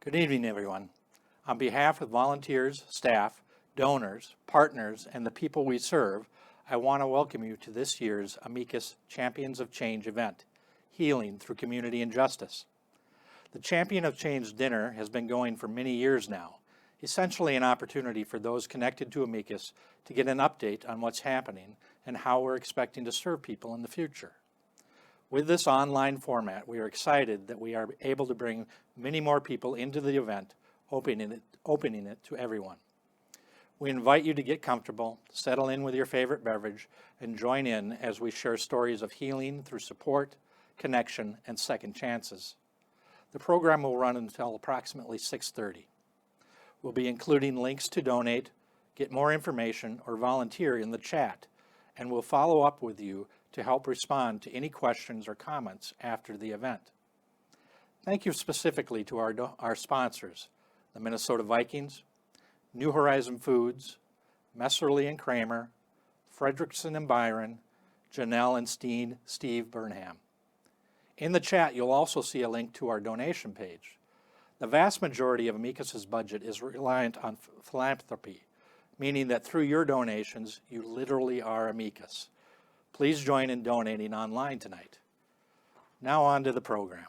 Good evening, everyone. On behalf of volunteers, staff, donors, partners, and the people we serve, I want to welcome you to this year's Amicus Champions of Change event, Healing Through Community and Justice. The Champion of Change dinner has been going for many years now, essentially an opportunity for those connected to Amicus to get an update on what's happening and how we're expecting to serve people in the future. With this online format, we are excited that we are able to bring many more people into the event, opening it to everyone. We invite you to get comfortable, settle in with your favorite beverage, and join in as we share stories of healing through support, connection, and second chances. The program will run until approximately 6:30. We'll be including links to donate, get more information, or volunteer in the chat, and we'll follow up with you to help respond to any questions or comments after the event. Thank you specifically to our sponsors, the Minnesota Vikings, New Horizon Foods, Messerly and Kramer, Fredrickson and Byron, Janelle and Steve Burnham. In the chat, you'll also see a link to our donation page. The vast majority of Amicus's budget is reliant on philanthropy, meaning that through your donations, you literally are Amicus. Please join in donating online tonight. Now on to the program.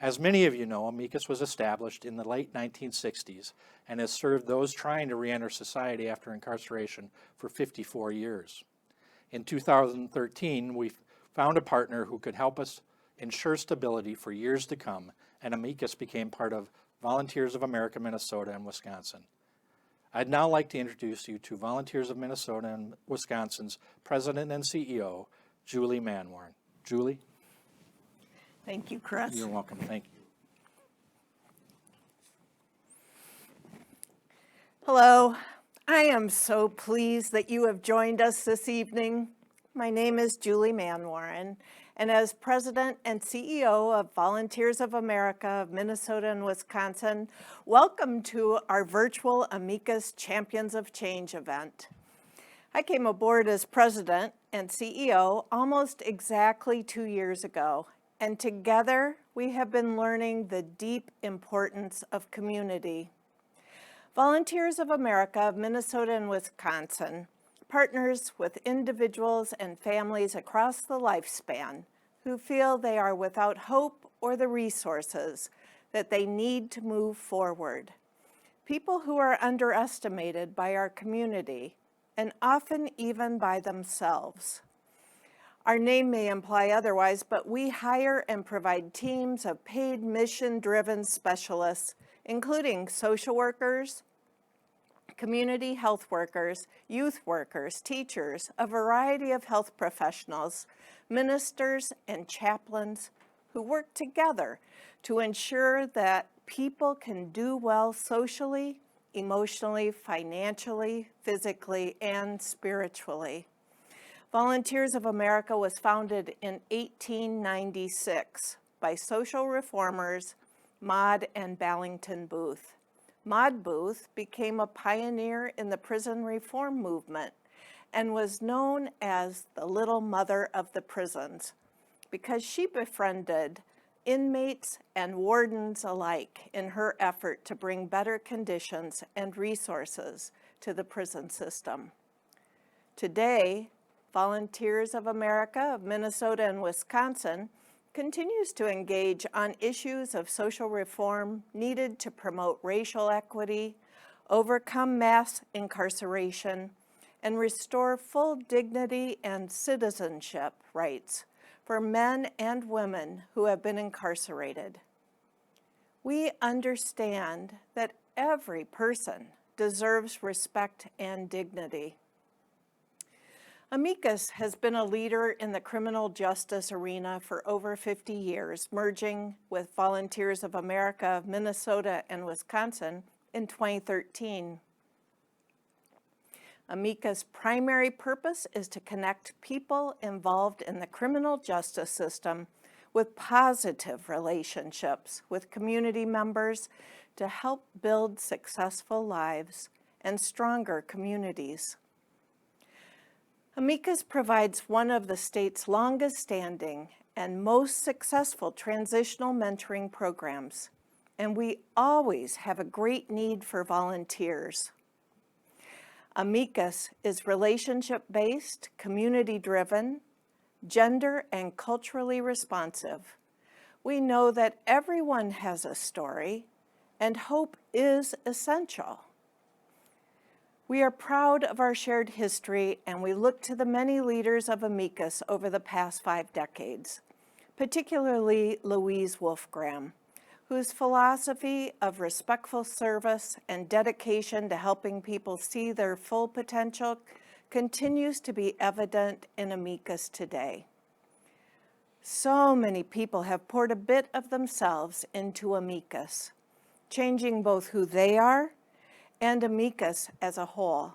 As many of you know, Amicus was established in the late 1960s and has served those trying to reenter society after incarceration for 54 years. In 2013, we found a partner who could help us ensure stability for years to come, and Amicus became part of Volunteers of America, Minnesota, and Wisconsin. I'd now like to introduce you to Volunteers of Minnesota and Wisconsin's President and CEO, Julie Manwaring. Julie? Thank you, Chris. You're welcome. Thank you. Hello. I am so pleased that you have joined us this evening. My name is Julie Manwaring, and as President and CEO of Volunteers of America of Minnesota and Wisconsin, welcome to our virtual Amicus Champions of Change event. I came aboard as President and CEO almost exactly 2 years ago, and together we have been learning the deep importance of community. Volunteers of America of Minnesota and Wisconsin partners with individuals and families across the lifespan who feel they are without hope or the resources that they need to move forward. People who are underestimated by our community and often even by themselves. Our name may imply otherwise, but we hire and provide teams of paid mission-driven specialists, including social workers, community health workers, youth workers, teachers, a variety of health professionals, ministers, and chaplains who work together to ensure that people can do well socially, emotionally, financially, physically, and spiritually. Volunteers of America was founded in 1896 by social reformers Maud and Ballington Booth. Maud Booth became a pioneer in the prison reform movement and was known as the Little Mother of the prisons because she befriended inmates and wardens alike in her effort to bring better conditions and resources to the prison system. Today, Volunteers of America of Minnesota and Wisconsin continues to engage on issues of social reform needed to promote racial equity, overcome mass incarceration, and restore full dignity and citizenship rights for men and women who have been incarcerated. We understand that every person deserves respect and dignity. Amicus has been a leader in the criminal justice arena for over 50 years, merging with Volunteers of America of Minnesota and Wisconsin in 2013. Amicus' primary purpose is to connect people involved in the criminal justice system with positive relationships with community members to help build successful lives and stronger communities. Amicus provides one of the state's longest-standing and most successful transitional mentoring programs, and we always have a great need for volunteers. Amicus is relationship-based, community-driven, gender and culturally responsive. We know that everyone has a story, and hope is essential. We are proud of our shared history, and we look to the many leaders of Amicus over the past 5 decades, particularly Louise Wolfgram, whose philosophy of respectful service and dedication to helping people see their full potential continues to be evident in Amicus today. So many people have poured a bit of themselves into Amicus, changing both who they are and Amicus as a whole.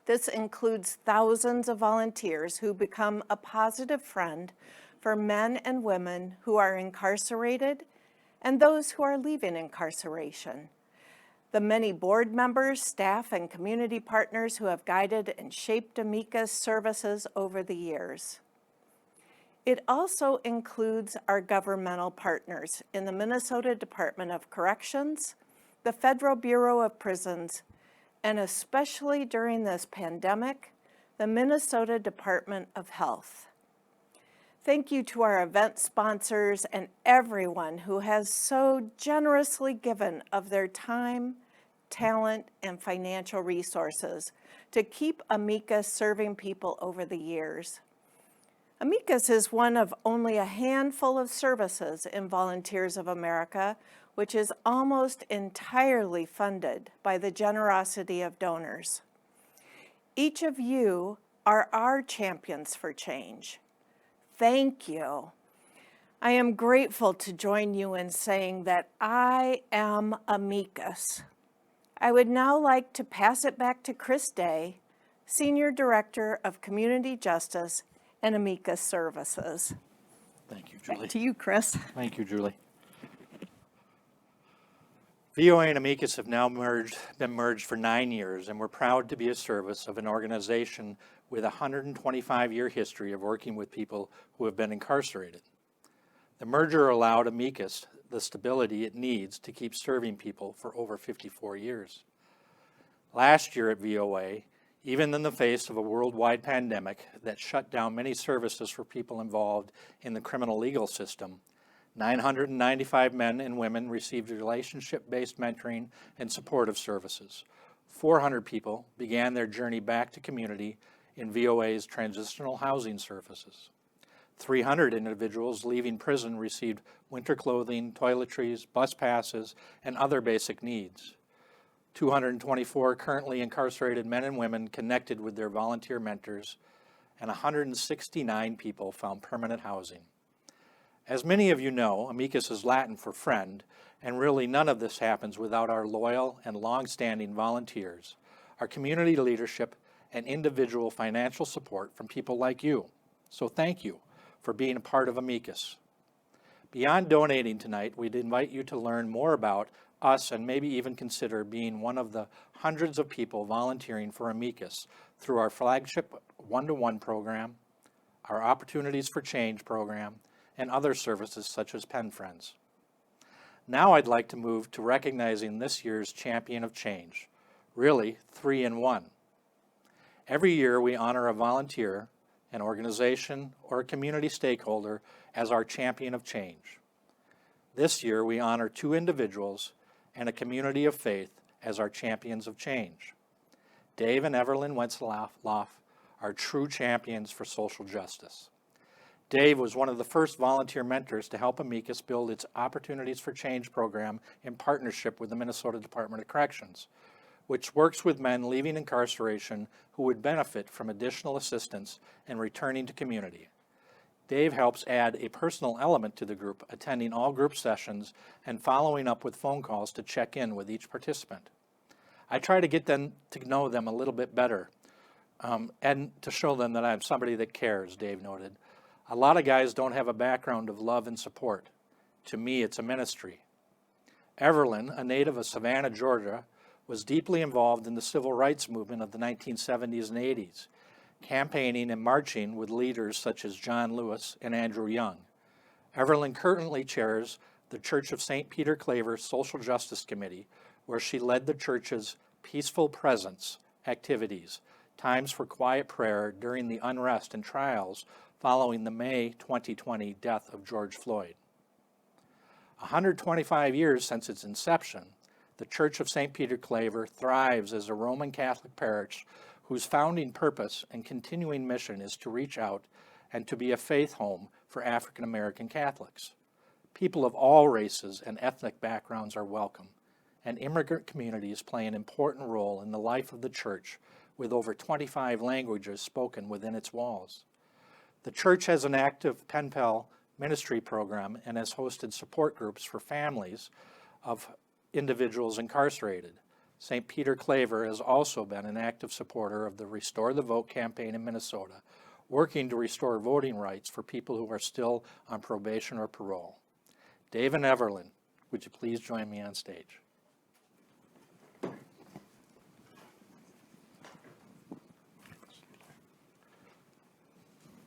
This includes thousands of volunteers who become a positive friend for men and women who are incarcerated and those who are leaving incarceration. The many board members, staff, and community partners who have guided and shaped Amicus services over the years. It also includes our governmental partners in the Minnesota Department of Corrections, the Federal Bureau of Prisons, and especially during this pandemic, the Minnesota Department of Health. Thank you to our event sponsors and everyone who has so generously given of their time, talent, and financial resources to keep Amicus serving people over the years. Amicus is one of only a handful of services in Volunteers of America, which is almost entirely funded by the generosity of donors. Each of you are our champions for change. Thank you. I am grateful to join you in saying that I am Amicus. I would now like to pass it back to Chris Day, Senior Director of Community Justice and Amicus Services. Thank you, Julie. Back to you, Chris. Thank you, Julie. VOA and Amicus have now been merged for 9 years, and we're proud to be a service of an organization with a 125-year history of working with people who have been incarcerated. The merger allowed Amicus the stability it needs to keep serving people for over 54 years. Last year at VOA, even in the face of a worldwide pandemic that shut down many services for people involved in the criminal legal system, 995 men and women received relationship-based mentoring and supportive services. 400 people began their journey back to community in VOA's transitional housing services. 300 individuals leaving prison received winter clothing, toiletries, bus passes, and other basic needs. 224 currently incarcerated men and women connected with their volunteer mentors, and 169 people found permanent housing. As many of you know, Amicus is Latin for friend, and really none of this happens without our loyal and long-standing volunteers, our community leadership, and individual financial support from people like you. So thank you for being a part of Amicus. Beyond donating tonight, we'd invite you to learn more about us and maybe even consider being one of the hundreds of people volunteering for Amicus through our flagship one-to-one program, our Opportunities for Change program, and other services such as Pen Friends. Now I'd like to move to recognizing this year's Champion of Change, really 3 in 1. Every year we honor a volunteer, an organization, or a community stakeholder as our Champion of Change. This year we honor 2 individuals and a community of faith as our Champions of Change. Dave and Evelyn Wentzloff are true champions for social justice. Dave was one of the first volunteer mentors to help Amicus build its Opportunities for Change program in partnership with the Minnesota Department of Corrections, which works with men leaving incarceration who would benefit from additional assistance in returning to community. Dave helps add a personal element to the group, attending all group sessions and following up with phone calls to check in with each participant. I try to get them to know them a little bit better and to show them that I'm somebody that cares, Dave noted. A lot of guys don't have a background of love and support. To me, it's a ministry. Evelyn, a native of Savannah, Georgia, was deeply involved in the civil rights movement of the 1970s and 80s, campaigning and marching with leaders such as John Lewis and Andrew Young. Evelyn currently chairs the Church of St. Peter Claver Social Justice Committee, where she led the church's Peaceful Presence activities, times for quiet prayer during the unrest and trials following the May 2020 death of George Floyd. 125 years since its inception, the Church of St. Peter Claver thrives as a Roman Catholic parish whose founding purpose and continuing mission is to reach out and to be a faith home for African American Catholics. People of all races and ethnic backgrounds are welcome, and immigrant communities play an important role in the life of the church, with over 25 languages spoken within its walls. The church has an active pen pal ministry program and has hosted support groups for families of individuals incarcerated. St. Peter Claver has also been an active supporter of the Restore the Vote campaign in Minnesota, working to restore voting rights for people who are still on probation or parole. Dave and Everlyn, would you please join me on stage?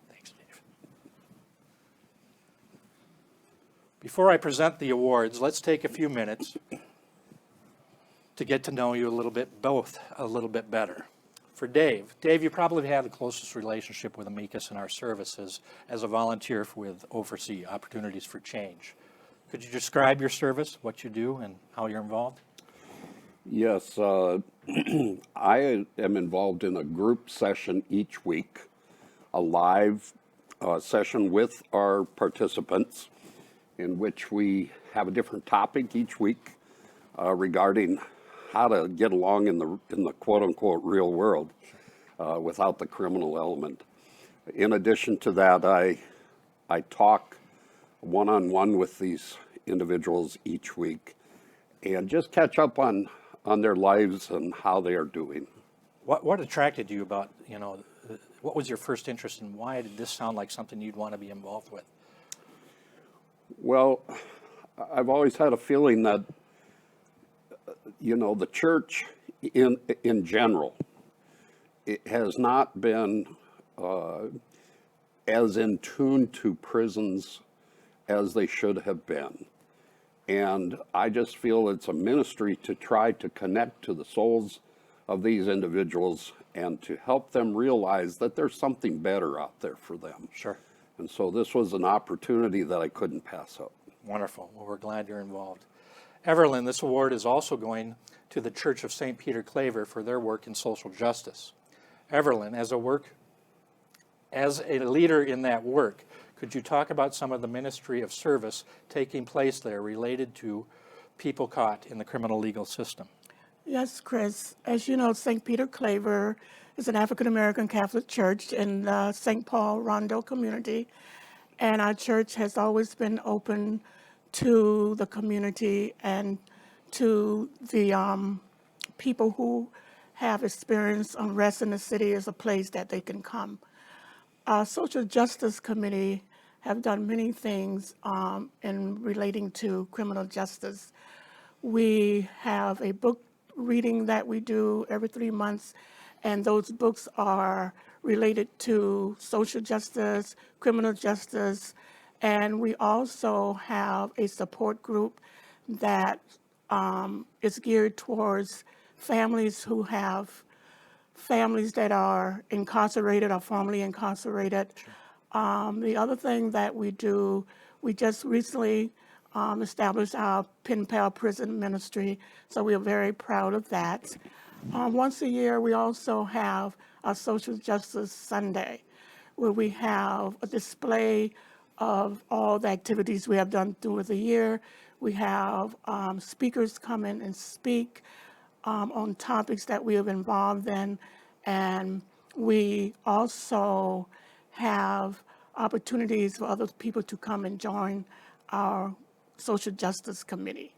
Thanks, Dave. Before I present the awards, let's take a few minutes to get to know you a little bit better. For Dave, you probably have the closest relationship with Amicus and our services as a volunteer with Oversee Opportunities for Change. Could you describe your service, what you do, and how you're involved? Yes, I am involved in a group session each week, a live session with our participants, in which we have a different topic each week regarding how to get along in the quote-unquote real world without the criminal element. In addition to that, I talk one-on-one with these individuals each week and just catch up on their lives and how they are doing. What attracted you about, what was your first interest and why did this sound like something you'd want to be involved with? Well, I've always had a feeling that the church in general, it has not been as in tune to prisons as they should have been. And I just feel it's a ministry to try to connect to the souls of these individuals and to help them realize that there's something better out there for them. Sure. And so this was an opportunity that I couldn't pass up. Wonderful. Well, we're glad you're involved. Everlyn, this award is also going to the Church of St. Peter Claver for their work in social justice. Everlyn, as a leader in that work, could you talk about some of the ministry of service taking place there related to people caught in the criminal legal system? Yes, Chris. As you know, St. Peter Claver is an African-American Catholic church in the St. Paul Rondo community, and our church has always been open to the community and to the people who have experienced unrest in the city as a place that they can come. Our Social Justice Committee have done many things in relating to criminal justice. We have a book reading that we do every 3 months, and those books are related to social justice, criminal justice, and we also have a support group that is geared towards families who have families that are incarcerated or formerly incarcerated. Sure. The other thing that we do, we just recently established our pen pal prison ministry, so we are very proud of that. Once a year, we also have a Social Justice Sunday, where we have a display of all the activities we have done through the year. We have speakers come in and speak on topics that we have involved in, and we also have opportunities for other people to come and join our Social Justice Committee.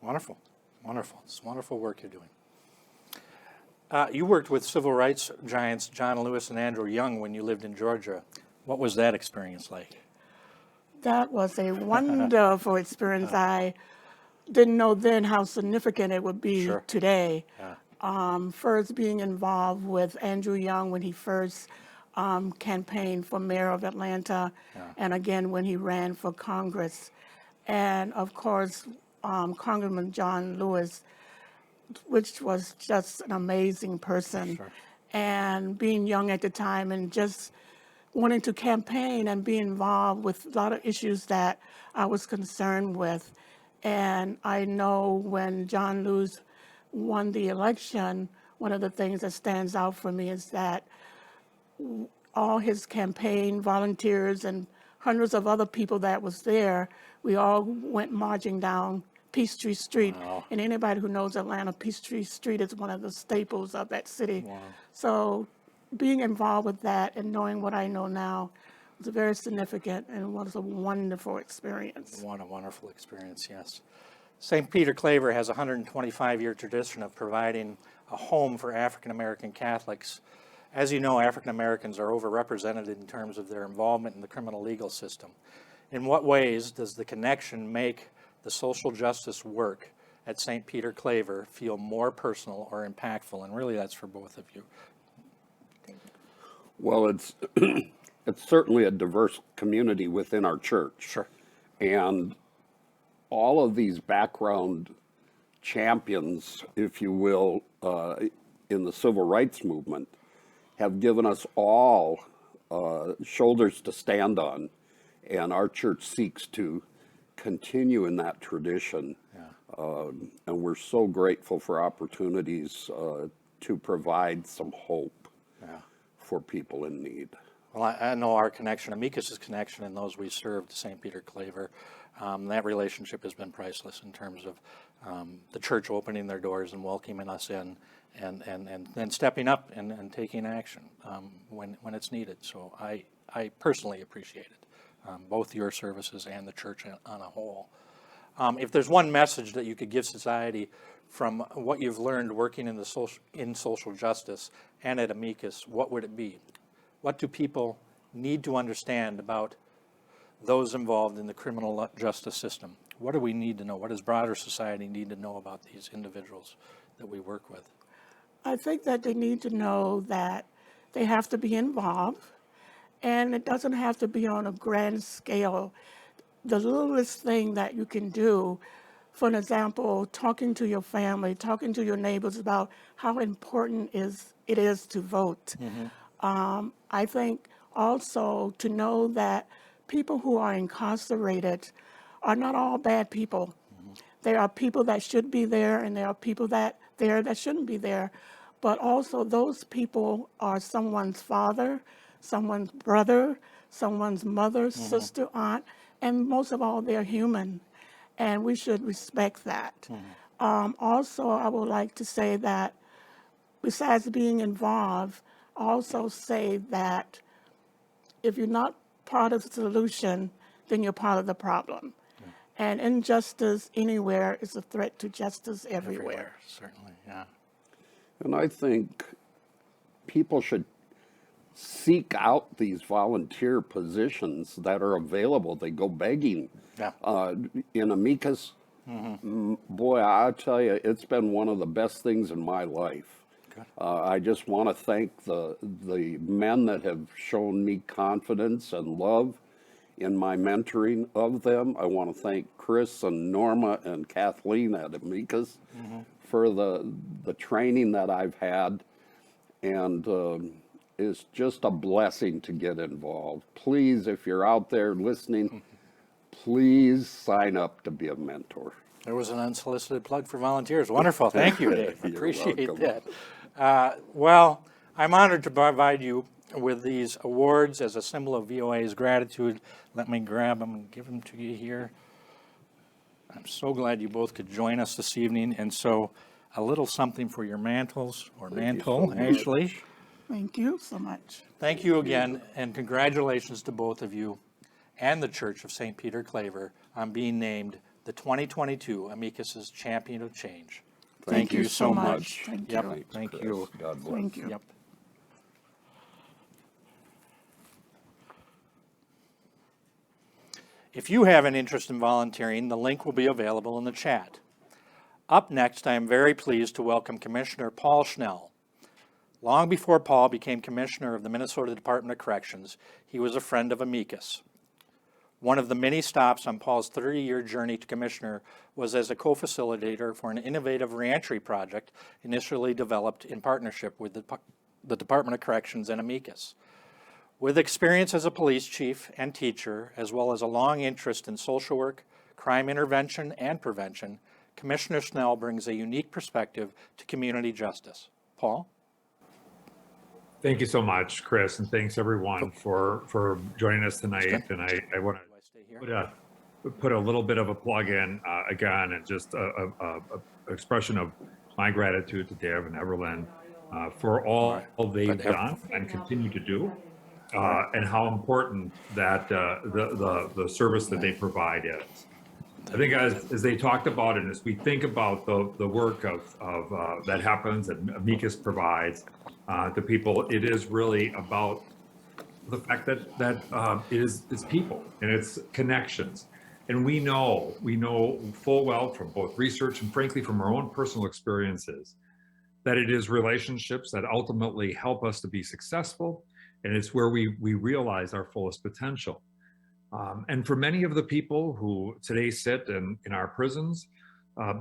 Wonderful, wonderful. It's wonderful work you're doing. You worked with civil rights giants John Lewis and Andrew Young when you lived in Georgia. What was that experience like? That was a wonderful experience. I didn't know then how significant it would be Sure. today. Yeah. First being involved with Andrew Young when he first campaigned for mayor of Atlanta, Yeah. and again when he ran for Congress. and of course, Congressman John Lewis, which was just an amazing person. Sure. And being young at the time and just wanting to campaign and be involved with a lot of issues that I was concerned with. And I know when John Lewis won the election, one of the things that stands out for me is that all his campaign volunteers and hundreds of other people that was there, we all went marching down Peachtree Street. Wow. And anybody who knows Atlanta, Peachtree Street is one of the staples of that city. Wow. So being involved with that and knowing what I know now was very significant and was a wonderful experience. What a wonderful experience, yes. St. Peter Claver has a 125-year tradition of providing a home for African American Catholics. As you know, African Americans are overrepresented in terms of their involvement in the criminal legal system. In what ways does the connection make the social justice work at St. Peter Claver feel more personal or impactful? And really, that's for both of you. Well, it's it's certainly a diverse community within our church. Sure. And all of these background champions, if you will, in the civil rights movement, have given us all shoulders to stand on, and our church seeks to continue in that tradition. Yeah. And we're so grateful for opportunities to provide some hope Yeah. for people in need. Well, I know our connection, Amicus's connection, and those we serve to St. Peter Claver, that relationship has been priceless in terms of the church opening their doors and welcoming us in, and then stepping up and taking action when it's needed. So I personally appreciate it, both your services and the church on a whole. If there's one message that you could give society from what you've learned working in social justice and at Amicus, what would it be? What do people need to understand about those involved in the criminal justice system? What do we need to know? What does broader society need to know about these individuals that we work with? I think that they need to know that they have to be involved, and it doesn't have to be on a grand scale. The littlest thing that you can do, for an example, talking to your family, talking to your neighbors about how important it is to vote. I think also to know that people who are incarcerated are not all bad people. There are people that should be there, and there are people that shouldn't be there. But also those people are someone's father, someone's brother, someone's mother, sister, aunt, and most of all, they're human, and we should respect that. Also, I would like to say that besides being involved, also say that if you're not part of the solution, then you're part of the problem. And injustice anywhere is a threat to justice everywhere. Certainly, yeah. And I think people should seek out these volunteer positions that are available. They go begging. Yeah. In Amicus, boy, I tell you, it's been one of the best things in my life. I just want to thank the men that have shown me confidence and love in my mentoring of them. I want to thank Chris and Norma and Kathleen at Amicus for the training that I've had, and it's just a blessing to get involved. Please, if you're out there listening, please sign up to be a mentor. There was an unsolicited plug for volunteers. Wonderful. Thank you, Dave. You're Appreciate welcome. that. Well, I'm honored to provide you with these awards as a symbol of VOA's gratitude. Let me grab them and give them to you here. I'm so glad you both could join us this evening. And so a little something for your mantles, or mantle, actually. Thank you so much. Thank you again, and congratulations to both of you and the Church of St. Peter Claver on being named the 2022 Amicus's Champion of Change. Thank you so much. Thank Yep. you. Thank Chris. you. God bless. Thank you. Yep. If you have an interest in volunteering, the link will be available in the chat. Up next, I am very pleased to welcome Commissioner Paul Schnell. Long before Paul became Commissioner of the Minnesota Department of Corrections, he was a friend of Amicus. One of the many stops on Paul's 30-year journey to commissioner was as a co-facilitator for an innovative reentry project initially developed in partnership with the Department of Corrections and Amicus. With experience as a police chief and teacher, as well as a long interest in social work, crime intervention, and prevention, Commissioner Snell brings a unique perspective to community justice. Paul? Thank you so much, Chris, and thanks everyone for joining us tonight. And I want to put a little bit of a plug in again, and just a expression of my gratitude to Dave and Everlyn for all they've done and continue to do, and how important that the service that they provide is. I think as they talked about it, as we think about the work of that happens and Amicus provides to people, it is really about the fact that it's people and it's connections. And we know full well from both research and frankly from our own personal experiences that it is relationships that ultimately help us to be successful, and it's where we realize our fullest potential. And for many of the people who today sit in our prisons,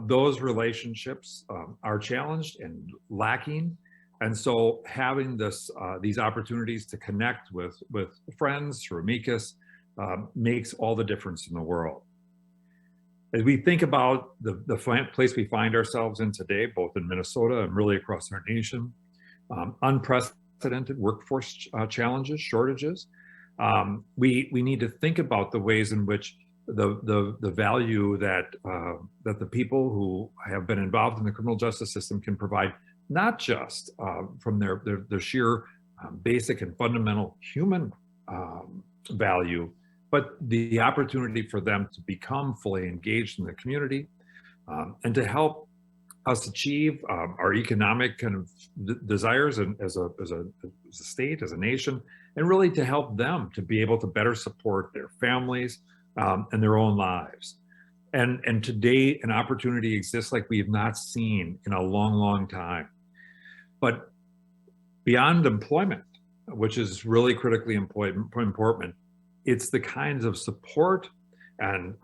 those relationships are challenged and lacking. And so having these opportunities to connect with friends through Amicus makes all the difference in the world. As we think about the place we find ourselves in today, both in Minnesota and really across our nation, unprecedented workforce challenges, shortages, we need to think about the ways in which the value that the people who have been involved in the criminal justice system can provide, not just from their sheer basic and fundamental human value, but the opportunity for them to become fully engaged in the community and to help us achieve our economic kind of desires and as a state, as a nation, and really to help them to be able to better support their families and their own lives. And today, an opportunity exists like we have not seen in a long, long time. But beyond employment, which is really critically important, it's the kinds of support and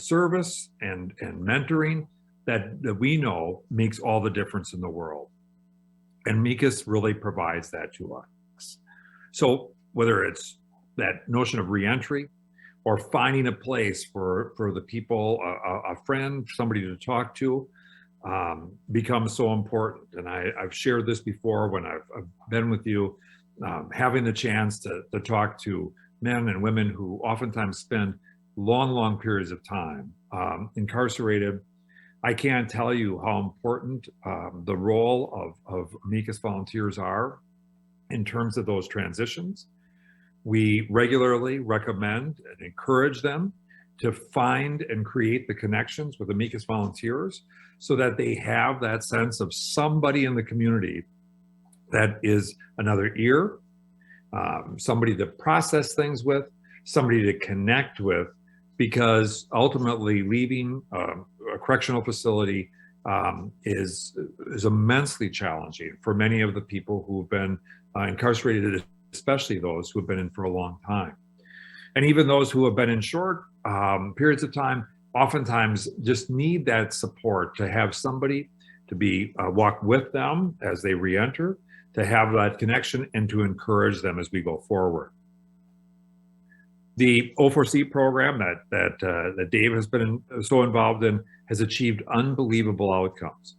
service and mentoring that we know makes all the difference in the world. And Amicus really provides that to us. So whether it's that notion of reentry or finding a place for the people, a friend, somebody to talk to, becomes so important. And I've shared this before when I've been with you, having the chance to talk to men and women who oftentimes spend long periods of time incarcerated. I can't tell you how important the role of Amicus volunteers are in terms of those transitions. We regularly recommend and encourage them to find and create the connections with Amicus volunteers so that they have that sense of somebody in the community that is another ear, somebody to process things with, somebody to connect with, because ultimately leaving a correctional facility is immensely challenging for many of the people who've been incarcerated, especially those who have been in for a long time. And even those who have been in short periods of time, oftentimes just need that support to have somebody to be walk with them as they re-enter, to have that connection and to encourage them as we go forward. The O4C program that Dave has been so involved in has achieved unbelievable outcomes.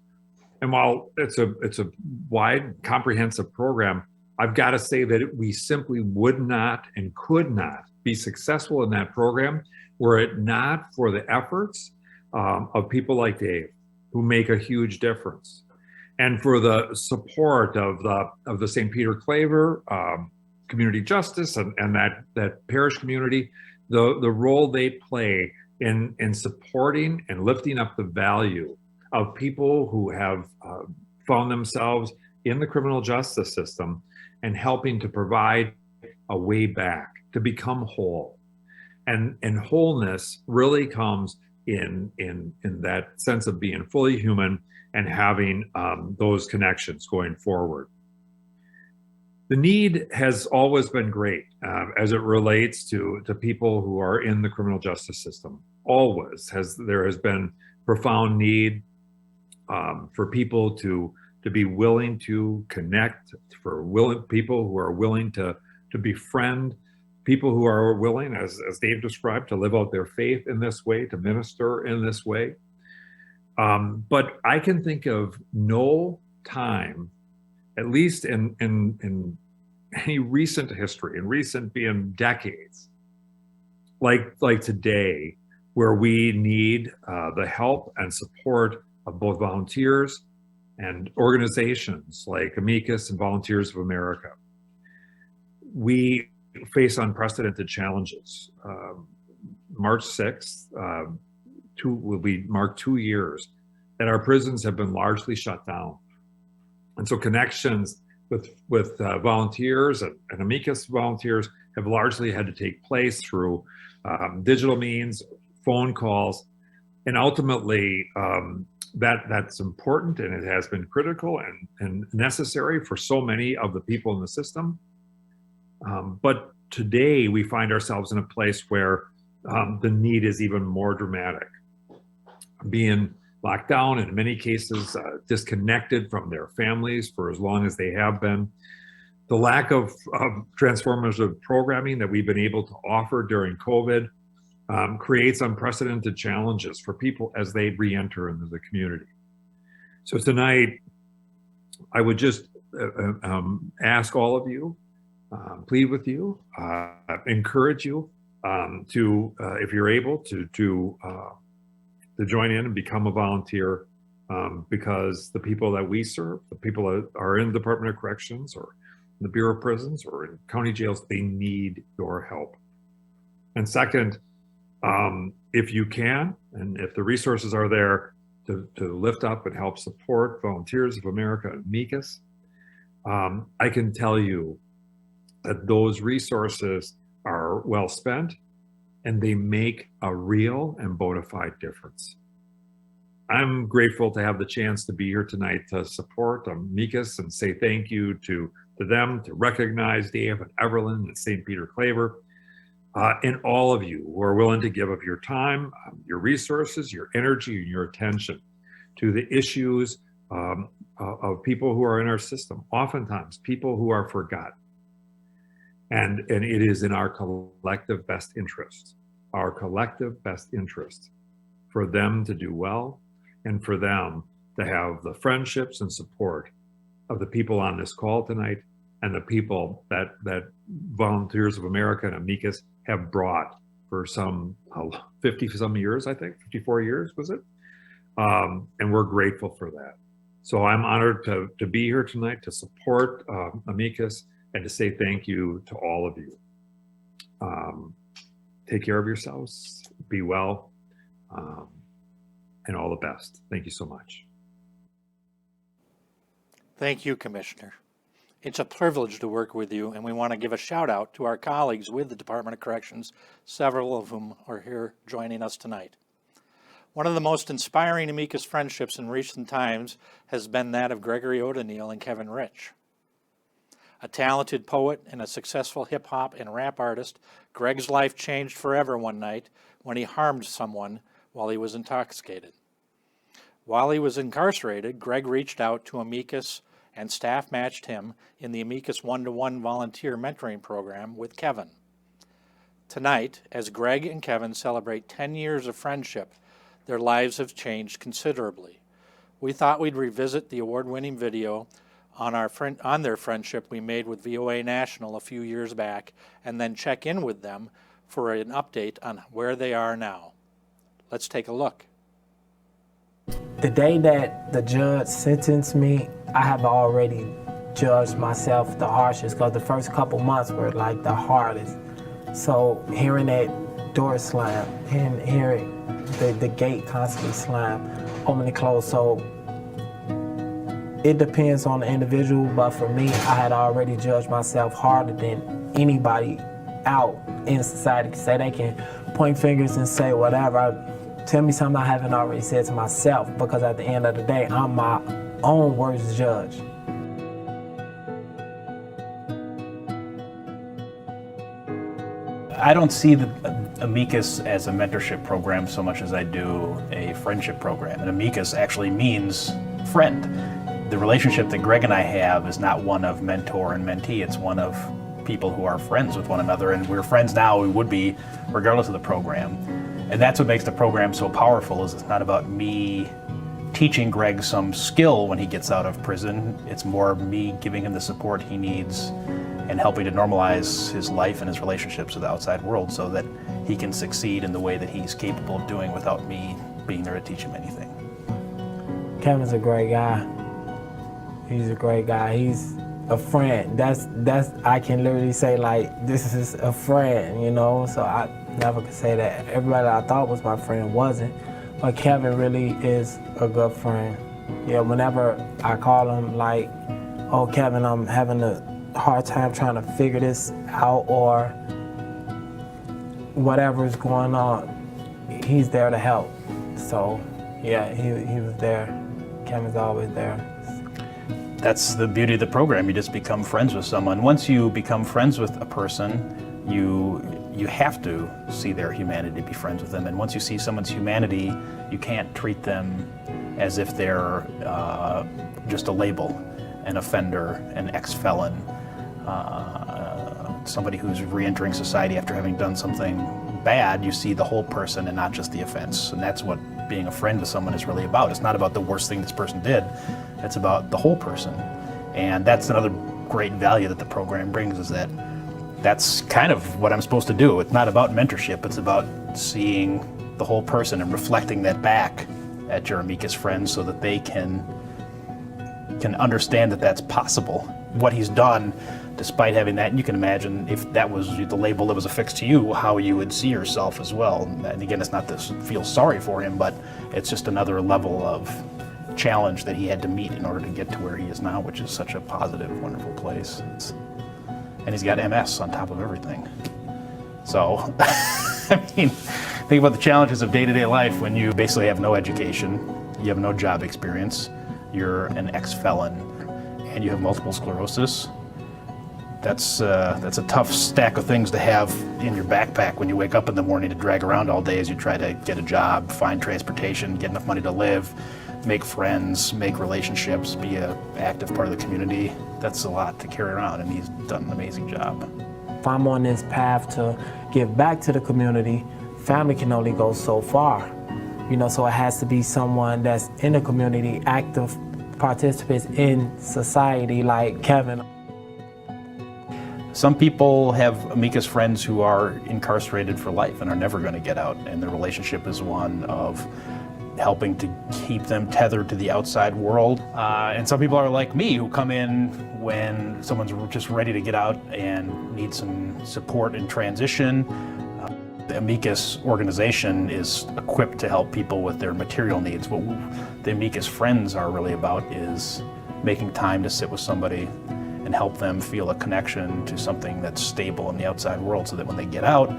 And while it's a wide, comprehensive program, I've got to say that we simply would not and could not be successful in that program were it not for the efforts of people like Dave, who make a huge difference, and for the support of the St. Peter Claver community justice and that parish community, the role they play in supporting and lifting up the value of people who have found themselves in the criminal justice system and helping to provide a way back to become whole. And wholeness really comes in that sense of being fully human and having those connections going forward. The need has always been great as it relates to people who are in the criminal justice system. There has been profound need for people to be willing to connect, for people who are willing to befriend, people who are willing, as Dave described, to live out their faith in this way, to minister in this way. But I can think of no time, at least in any recent history, and recent being decades, like today, where we need the help and support of both volunteers and organizations like Amicus and Volunteers of America. We face unprecedented challenges. March 6th will be marked 2 years that our prisons have been largely shut down. And so connections with volunteers and Amicus volunteers have largely had to take place through digital means, phone calls, and ultimately that's important, and it has been critical and necessary for so many of the people in the system. But today we find ourselves in a place where the need is even more dramatic. Being locked down, in many cases disconnected from their families for as long as they have been. The lack of transformative programming that we've been able to offer during COVID creates unprecedented challenges for people as they re-enter into the community. So tonight, I would just ask all of you, plead with you, encourage you to, if you're able, to join in and become a volunteer, because the people that we serve, the people that are in the Department of Corrections or in the Bureau of Prisons or in county jails, they need your help. And second, if you can, and if the resources are there to lift up and help support Volunteers of America and Amicus, I can tell you that those resources are well spent and they make a real and bona fide difference. I'm grateful to have the chance to be here tonight to support Amicus and say thank you to them, to recognize Dave and Evelyn and St. Peter Claver, and all of you who are willing to give of your time, your resources, your energy, and your attention to the issues of people who are in our system, oftentimes people who are forgotten. And it is in our collective best interest for them to do well and for them to have the friendships and support of the people on this call tonight and the people that Volunteers of America and Amicus have brought for some 50 some years, I think, 54 years, was it? And we're grateful for that. So I'm honored to be here tonight to support Amicus and to say thank you to all of you. Take care of yourselves, be well, and all the best. Thank you so much. Thank you, Commissioner. It's a privilege to work with you, and we want to give a shout out to our colleagues with the Department of Corrections, several of whom are here joining us tonight. One of the most inspiring Amicus friendships in recent times has been that of Gregory O'Donnell and Kevin Rich. A talented poet and a successful hip-hop and rap artist, Greg's life changed forever one night when he harmed someone while he was intoxicated. While he was incarcerated, Greg reached out to Amicus, and staff matched him in the Amicus one-to-one volunteer mentoring program with Kevin. Tonight, as Greg and Kevin celebrate 10 years of friendship, their lives have changed considerably. We thought we'd revisit the award-winning video on their friendship we made with VOA National a few years back, and then check in with them for an update on where they are now. Let's take a look. The day that the judge sentenced me, I have already judged myself the harshest, because the first couple months were like the hardest. So hearing that door slam, hearing the gate constantly slam, open and close, so it depends on the individual, but for me, I had already judged myself harder than anybody out in society. Say they can point fingers and say whatever. Tell me something I haven't already said to myself, because at the end of the day, I'm my own worst judge. I don't see the Amicus as a mentorship program so much as I do a friendship program. And Amicus actually means friend. The relationship that Greg and I have is not one of mentor and mentee, it's one of people who are friends with one another, and we're friends now, we would be regardless of the program. And that's what makes the program so powerful, is it's not about me teaching Greg some skill when he gets out of prison. It's more me giving him the support he needs and helping to normalize his life and his relationships with the outside world so that he can succeed in the way that he's capable of doing without me being there to teach him anything. Kevin's a great guy. He's a great guy. He's a friend. That's I can literally say, like, this is a friend, you know? So I never could say that everybody I thought was my friend wasn't. But Kevin really is a good friend. Yeah, whenever I call him, like, oh, Kevin, I'm having a hard time trying to figure this out, or whatever is going on, he's there to help. So, yeah, he was there. Kevin's always there. That's the beauty of the program. You just become friends with someone. Once you become friends with a person, you have to see their humanity, be friends with them. And once you see someone's humanity, you can't treat them as if they're just a label, an offender, an ex-felon, somebody who's re-entering society after having done something bad. You see the whole person and not just the offense. And that's what being a friend with someone is really about. It's not about the worst thing this person did. It's about the whole person. And that's another great value that the program brings, is that that's kind of what I'm supposed to do. It's not about mentorship. It's about seeing the whole person and reflecting that back at your Amicus friends so that they can understand that that's possible. What he's done, despite having that, and you can imagine if that was the label that was affixed to you, how you would see yourself as well. And again, it's not to feel sorry for him, but it's just another level of challenge that he had to meet in order to get to where he is now, which is such a positive, wonderful place. And he's got MS on top of everything. So, I mean, think about the challenges of day-to-day life when you basically have no education, you have no job experience, you're an ex-felon, and you have multiple sclerosis. That's a tough stack of things to have in your backpack when you wake up in the morning to drag around all day as you try to get a job, find transportation, get enough money to live, make friends, make relationships, be an active part of the community. That's a lot to carry around, and he's done an amazing job. If I'm on this path to give back to the community, family can only go so far. You know, so it has to be someone that's in the community, active participants in society like Kevin. Some people have Amicus friends who are incarcerated for life and are never going to get out, and the relationship is one of helping to keep them tethered to the outside world. And some people are like me, who come in when someone's just ready to get out and need some support in transition. The Amicus organization is equipped to help people with their material needs. What the Amicus friends are really about is making time to sit with somebody and help them feel a connection to something that's stable in the outside world, so that when they get out,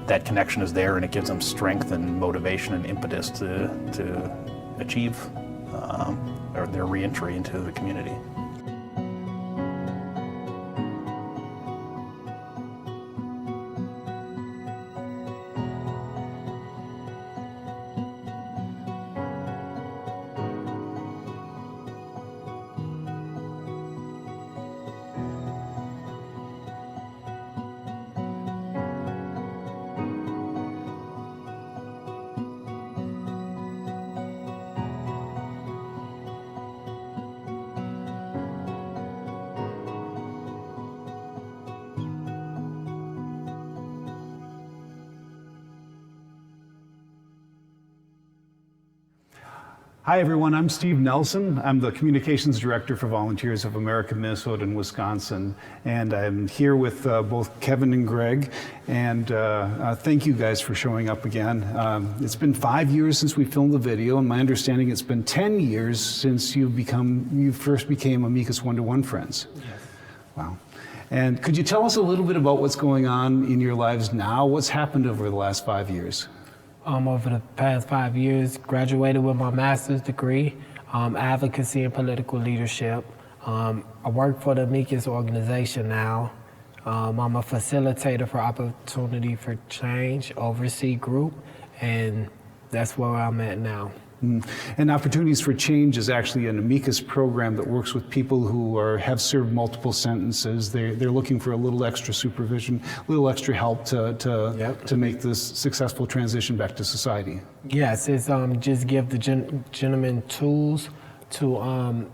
that connection is there and it gives them strength and motivation and impetus to achieve their reentry into the community. Hi everyone, I'm Steve Nelson. I'm the Communications Director for Volunteers of America, Minnesota and Wisconsin. And I'm here with both Kevin and Greg. And thank you guys for showing up again. It's been 5 years since we filmed the video, and my understanding it's been 10 years since you first became Amicus One-to-One friends. Yes. Wow. And could you tell us a little bit about what's going on in your lives now? What's happened over the last 5 years? Over the past 5 years, graduated with my master's degree, advocacy and political leadership. I work for the Amicus organization now. I'm a facilitator for Opportunity for Change, oversee group, and that's where I'm at now. And Opportunities for Change is actually an Amicus program that works with people who have served multiple sentences. They're looking for a little extra supervision, a little extra help to make this successful transition back to society. Yes, it's just give the gentlemen tools to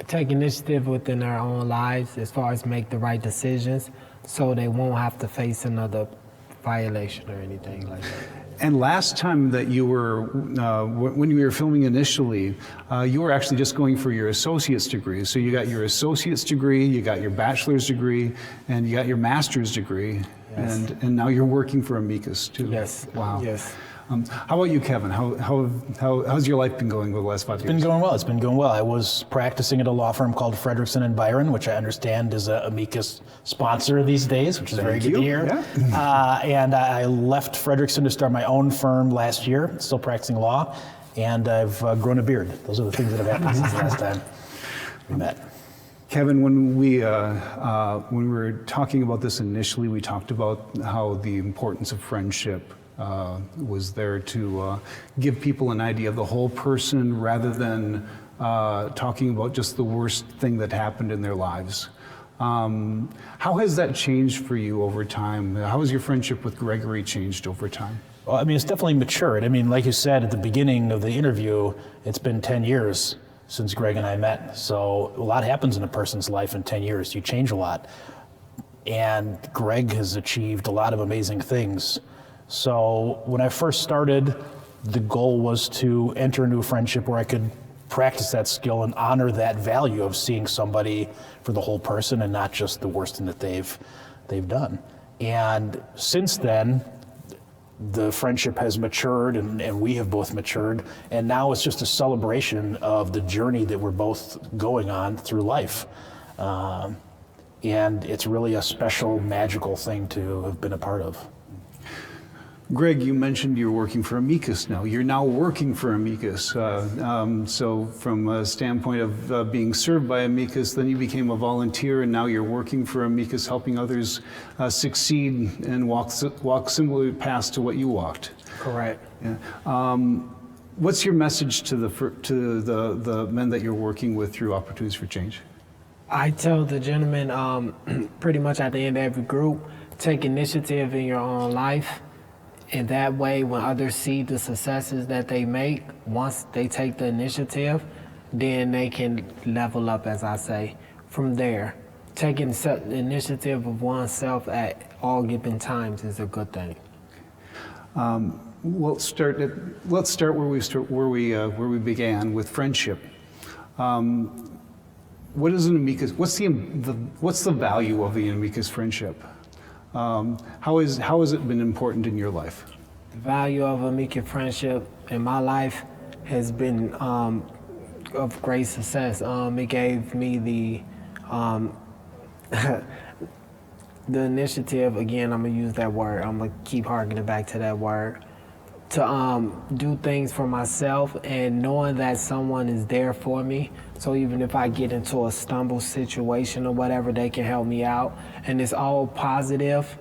take initiative within their own lives as far as make the right decisions so they won't have to face another violation or anything like that. And last time that you were, when you were filming initially, you were actually just going for your associate's degree. So you got your associate's degree, you got your bachelor's degree, and you got your master's degree. Yes. And now you're working for Amicus too. Yes. Wow. Yes. How about you, Kevin? How's your life been going over the last 5 years? It's been going well. It's been going well. I was practicing at a law firm called Frederickson and Byron, which I understand is a Amicus sponsor these days, which is very good to hear. Yeah. And I left Frederickson to start my own firm last year, still practicing law, and I've grown a beard. Those are the things that have happened since the last time we met. Kevin, when we were talking about this initially, we talked about how the importance of friendship was there to give people an idea of the whole person rather than talking about just the worst thing that happened in their lives. How has that changed for you over time? How has your friendship with Gregory changed over time? Well, I mean, it's definitely matured. I mean, like you said at the beginning of the interview, it's been 10 years since Greg and I met. So a lot happens in a person's life in 10 years. You change a lot. And Greg has achieved a lot of amazing things. So when I first started, the goal was to enter into a friendship where I could practice that skill and honor that value of seeing somebody for the whole person and not just the worst thing that they've done. And since then, the friendship has matured and we have both matured. And now it's just a celebration of the journey that we're both going on through life. And it's really a special, magical thing to have been a part of. Greg, you mentioned you're working for Amicus now. You're now working for Amicus. So from a standpoint of being served by Amicus, then you became a volunteer and now you're working for Amicus, helping others succeed and walk similar paths to what you walked. Correct. Yeah. What's your message to the men that you're working with through Opportunities for Change? I tell the gentlemen pretty much at the end of every group, take initiative in your own life. And that way, when others see the successes that they make, once they take the initiative, then they can level up, as I say, from there. Taking the initiative of oneself at all given times is a good thing. Let's start where we began with friendship. What is an Amicus? What's the value of the Amicus friendship? How has it been important in your life? The value of Amicus friendship in my life has been of great success. It gave me the initiative, again, I'm gonna use that word, I'm gonna keep harkening back to that word, to do things for myself and knowing that someone is there for me. So even if I get into a stumble situation or whatever, they can help me out. And it's all positive,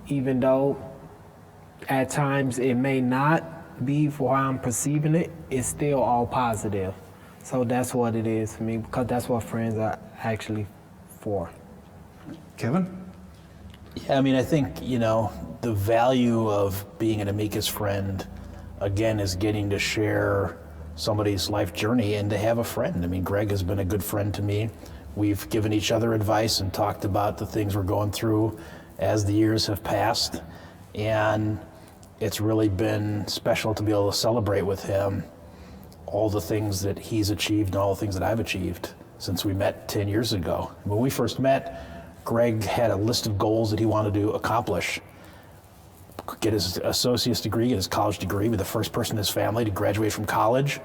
even though at times it may not be for how I'm perceiving it, it's still all positive. So that's what it is for me, because that's what friends are actually for. Kevin? Yeah, I mean, I think, the value of being an Amicus friend, again, is getting to share somebody's life journey and to have a friend. I mean, Greg has been a good friend to me. We've given each other advice and talked about the things we're going through as the years have passed. And it's really been special to be able to celebrate with him all the things that he's achieved and all the things that I've achieved since we met 10 years ago. When we first met, Greg had a list of goals that he wanted to accomplish. Get his associate's degree, get his college degree, be the first person in his family to graduate from college,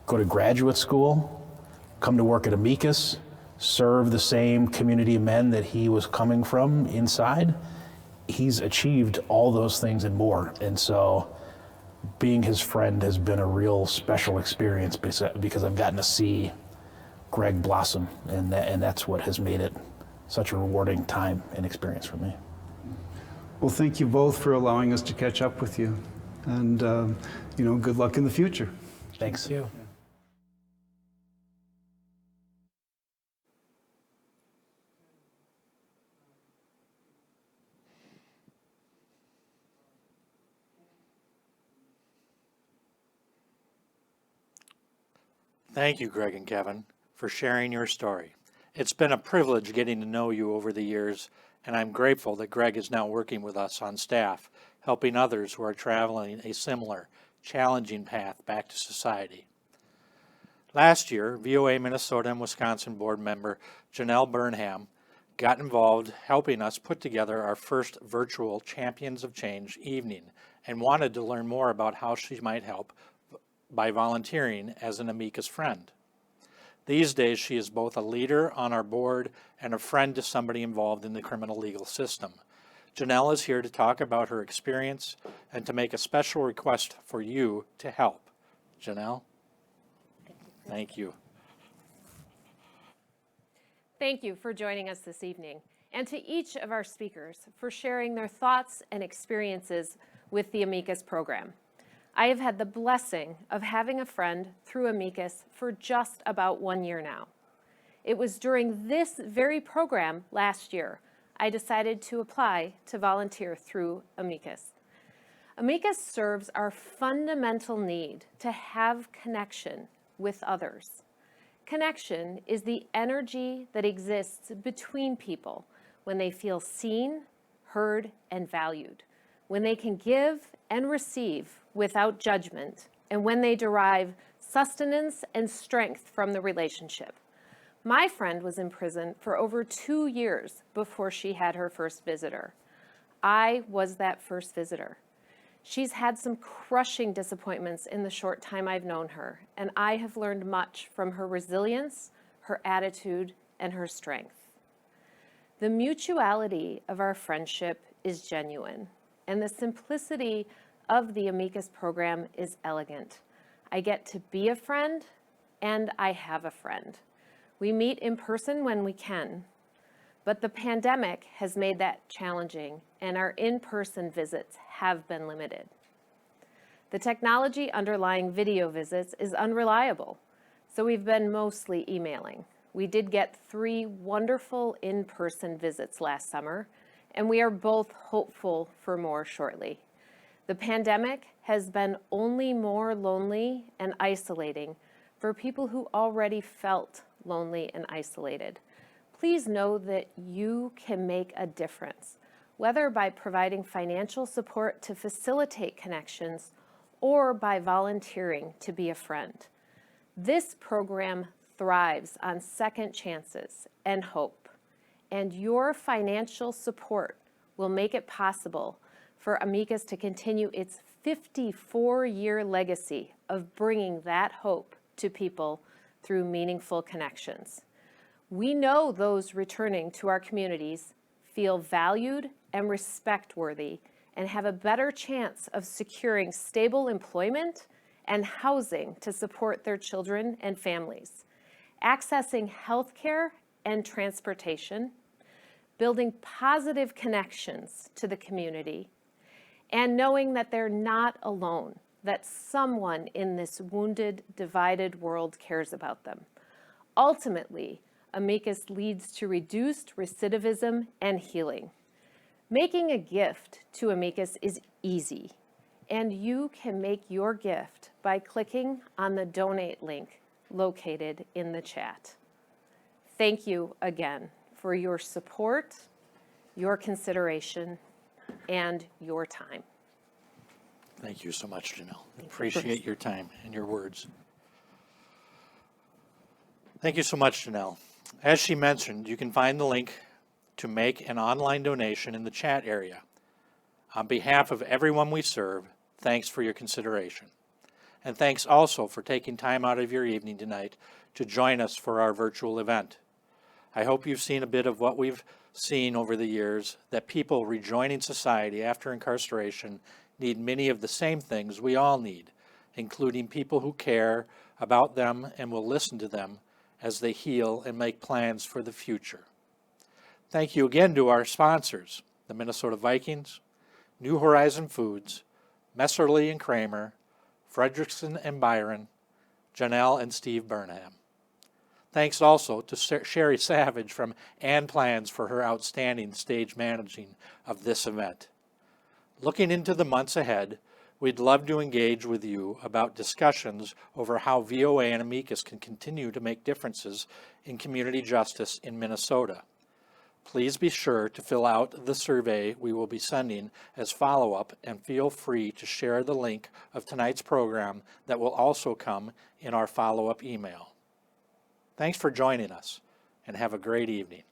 go to graduate school, come to work at Amicus, serve the same community of men that he was coming from inside. He's achieved all those things and more. And so being his friend has been a real special experience because I've gotten to see Greg blossom, and that's what has made it such a rewarding time and experience for me. Well, thank you both for allowing us to catch up with you. And, good luck in the future. Thanks. Thank you. Thank you, Greg and Kevin, for sharing your story. It's been a privilege getting to know you over the years, and I'm grateful that Greg is now working with us on staff, helping others who are traveling a similar, challenging path back to society. Last year, VOA Minnesota and Wisconsin board member Janelle Burnham got involved helping us put together our first virtual Champions of Change evening and wanted to learn more about how she might help by volunteering as an Amicus friend. These days, she is both a leader on our board and a friend to somebody involved in the criminal legal system. Janelle is here to talk about her experience and to make a special request for you to help. Janelle? Thank you. Thank you for joining us this evening, and to each of our speakers for sharing their thoughts and experiences with the Amicus program. I have had the blessing of having a friend through Amicus for just about 1 year now. It was during this very program last year I decided to apply to volunteer through Amicus. Amicus serves our fundamental need to have connection with others. Connection is the energy that exists between people when they feel seen, heard, and valued, when they can give and receive without judgment, and when they derive sustenance and strength from the relationship. My friend was in prison for over 2 years before she had her first visitor. I was that first visitor. She's had some crushing disappointments in the short time I've known her, and I have learned much from her resilience, her attitude, and her strength. The mutuality of our friendship is genuine, and the simplicity of the Amicus program is elegant. I get to be a friend, and I have a friend. We meet in person when we can, but the pandemic has made that challenging, and our in-person visits have been limited. The technology underlying video visits is unreliable, so we've been mostly emailing. We did get 3 wonderful in-person visits last summer, and we are both hopeful for more shortly. The pandemic has been only more lonely and isolating for people who already felt lonely and isolated. Please know that you can make a difference, whether by providing financial support to facilitate connections or by volunteering to be a friend. This program thrives on second chances and hope, and your financial support will make it possible for Amicus to continue its 54-year legacy of bringing that hope to people through meaningful connections. We know those returning to our communities feel valued and respect-worthy and have a better chance of securing stable employment and housing to support their children and families, accessing health care and transportation, building positive connections to the community, and knowing that they're not alone, that someone in this wounded, divided world cares about them. Ultimately, Amicus leads to reduced recidivism and healing. Making a gift to Amicus is easy, and you can make your gift by clicking on the donate link located in the chat. Thank you again for your support, your consideration, and your time. Thank you so much, Janelle. Appreciate your time and your words. Thank you so much, Janelle. As she mentioned, you can find the link to make an online donation in the chat area. On behalf of everyone we serve, thanks for your consideration. And thanks also for taking time out of your evening tonight to join us for our virtual event. I hope you've seen a bit of what we've seen over the years, that people rejoining society after incarceration need many of the same things we all need, including people who care about them and will listen to them as they heal and make plans for the future. Thank you again to our sponsors, the Minnesota Vikings, New Horizon Foods, Messerly and Kramer, Fredrickson and Byron, Janelle and Steve Burnham. Thanks also to Sherry Savage from And Plans for her outstanding stage managing of this event. Looking into the months ahead, we'd love to engage with you about discussions over how VOA and Amicus can continue to make differences in community justice in Minnesota. Please be sure to fill out the survey we will be sending as follow-up, and feel free to share the link of tonight's program that will also come in our follow-up email. Thanks for joining us, and have a great evening.